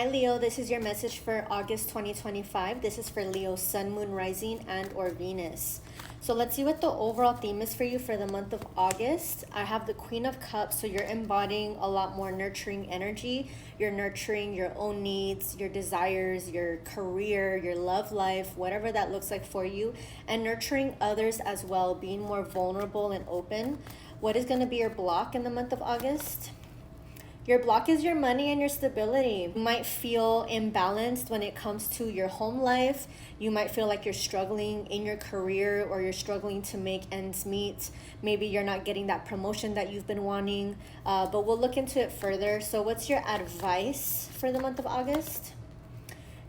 Hi Leo, this is your message for August 2025. This is for Leo, Sun, Moon, Rising, and or Venus. So let's see what the overall theme is for you for the month of August. I have the Queen of Cups, so you're embodying a lot more nurturing energy. You're nurturing your own needs, your desires, your career, your love life, whatever that looks like for you, and nurturing others as well, being more vulnerable and open. What is going to be your block in the month of August? Your block is your money and your stability. You might feel imbalanced when it comes to your home life. You might feel like you're struggling in your career or you're struggling to make ends meet. Maybe you're not getting that promotion that you've been wanting, but we'll look into it further. So what's your advice for the month of August?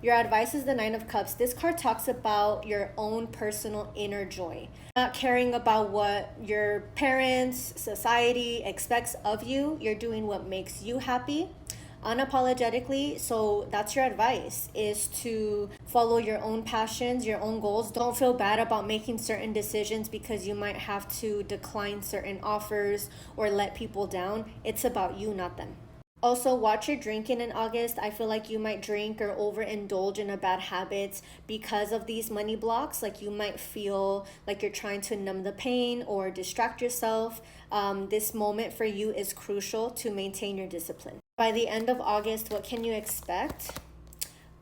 Your advice is the Nine of Cups. This card talks about your own personal inner joy. Not caring about what your parents, society expects of you. You're doing what makes you happy unapologetically. So that's your advice, is to follow your own passions, your own goals. Don't feel bad about making certain decisions because you might have to decline certain offers or let people down. It's about you, not them. Also, watch your drinking in August. I feel like you might drink or overindulge in a bad habits because of these money blocks. Like you might feel like you're trying to numb the pain or distract yourself. This moment for you is crucial to maintain your discipline. By the end of August, what can you expect?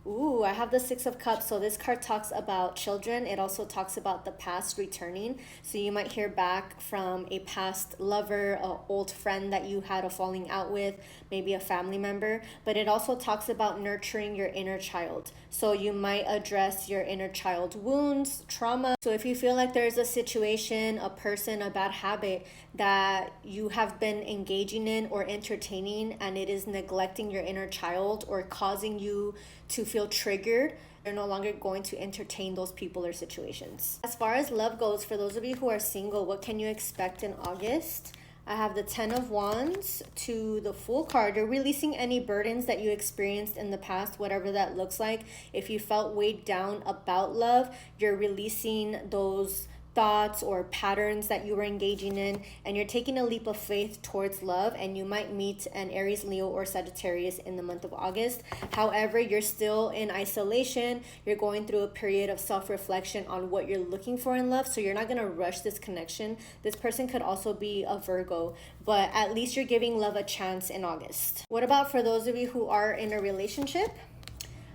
Ooh, I have the Six of Cups. So this card talks about children. It also talks about the past returning. So you might hear back from a past lover, an old friend that you had a falling out with, maybe a family member. But it also talks about nurturing your inner child. So you might address your inner child wounds, trauma. So if you feel like there's a situation, a person, a bad habit that you have been engaging in or entertaining and it is neglecting your inner child or causing you to feel triggered, you're no longer going to entertain those people or situations. As far as love goes, for those of you who are single, what can you expect in August? I have the Ten of Wands to the Fool card. You're releasing any burdens that you experienced in the past, whatever that looks like. If you felt weighed down about love, you're releasing those thoughts or patterns that you were engaging in, and you're taking a leap of faith towards love, and you might meet an Aries, Leo, or Sagittarius in the month of August. However, you're still in isolation. You're going through a period of self-reflection on what you're looking for in love, so you're not going to rush this connection. This person could also be a Virgo, but at least you're giving love a chance in August. What about for those of you who are in a relationship?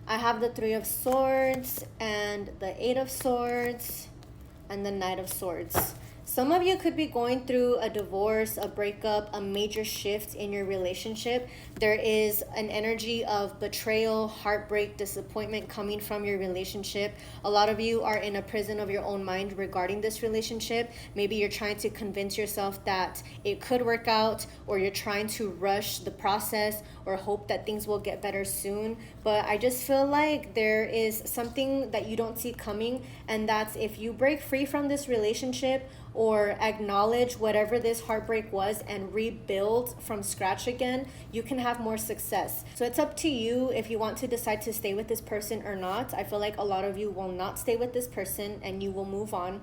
I have the Three of Swords and the Eight of Swords and the Knight of Swords. Some of you could be going through a divorce, a breakup, a major shift in your relationship. There is an energy of betrayal, heartbreak, disappointment coming from your relationship. A lot of you are in a prison of your own mind regarding this relationship. Maybe you're trying to convince yourself that it could work out, or you're trying to rush the process or hope that things will get better soon. But I just feel like there is something that you don't see coming, and that's if you break free from this relationship or acknowledge whatever this heartbreak was and rebuild from scratch again, you can have more success. So it's up to you if you want to decide to stay with this person or not. I feel like a lot of you will not stay with this person and you will move on.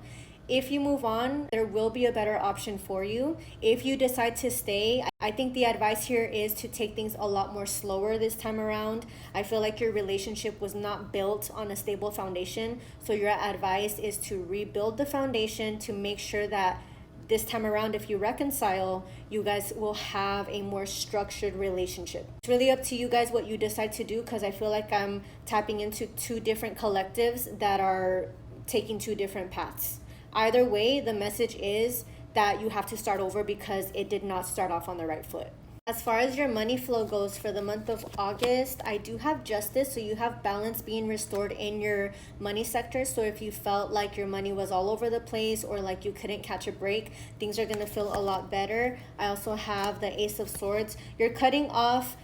If you move on, there will be a better option for you. If you decide to stay, I think the advice here is to take things a lot more slower this time around. I feel like your relationship was not built on a stable foundation. So your advice is to rebuild the foundation to make sure that this time around, if you reconcile, you guys will have a more structured relationship. It's really up to you guys what you decide to do, because I feel like I'm tapping into two different collectives that are taking two different paths. Either way, the message is that you have to start over because it did not start off on the right foot. As far as your money flow goes for the month of August, I do have Justice, so you have balance being restored in your money sector. So if you felt like your money was all over the place or like you couldn't catch a break, things are going to feel a lot better. I also have the Ace of Swords. You're cutting off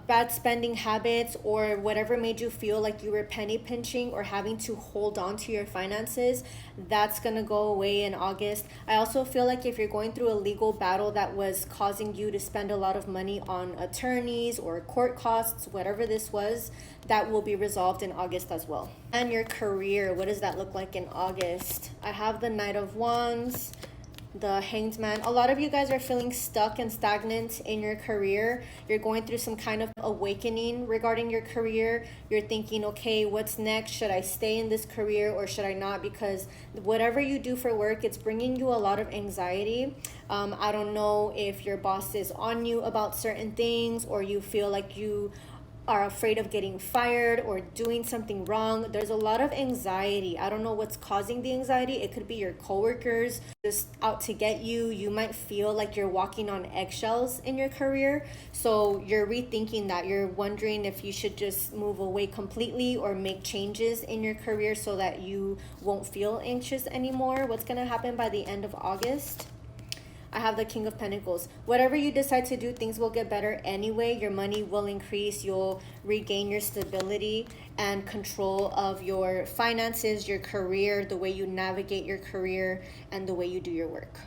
bad spending habits or whatever made you feel like you were penny pinching or having to hold on to your finances. That's gonna go away in August. I also feel like if you're going through a legal battle that was causing you to spend a lot of money on attorneys or court costs, whatever this was, that will be resolved in August as well. And your career, what does that look like in August? I have the Knight of Wands, the Hanged Man. A lot of you guys are feeling stuck and stagnant in your career. You're going through some kind of awakening regarding your career. You're thinking, okay, what's next? Should I stay in this career or should I not? Because whatever you do for work, it's bringing you a lot of anxiety. I don't know if your boss is on you about certain things, or you feel like you are afraid of getting fired or doing something wrong. There's a lot of anxiety. I don't know what's causing the anxiety. It could be your coworkers just out to get you. You might feel like you're walking on eggshells in your career. So you're rethinking that. You're wondering if you should just move away completely or make changes in your career so that you won't feel anxious anymore. What's going to happen by the end of August? I have the King of Pentacles. Whatever you decide to do, things will get better anyway. Your money will increase. You'll regain your stability and control of your finances, your career, the way you navigate your career, and the way you do your work.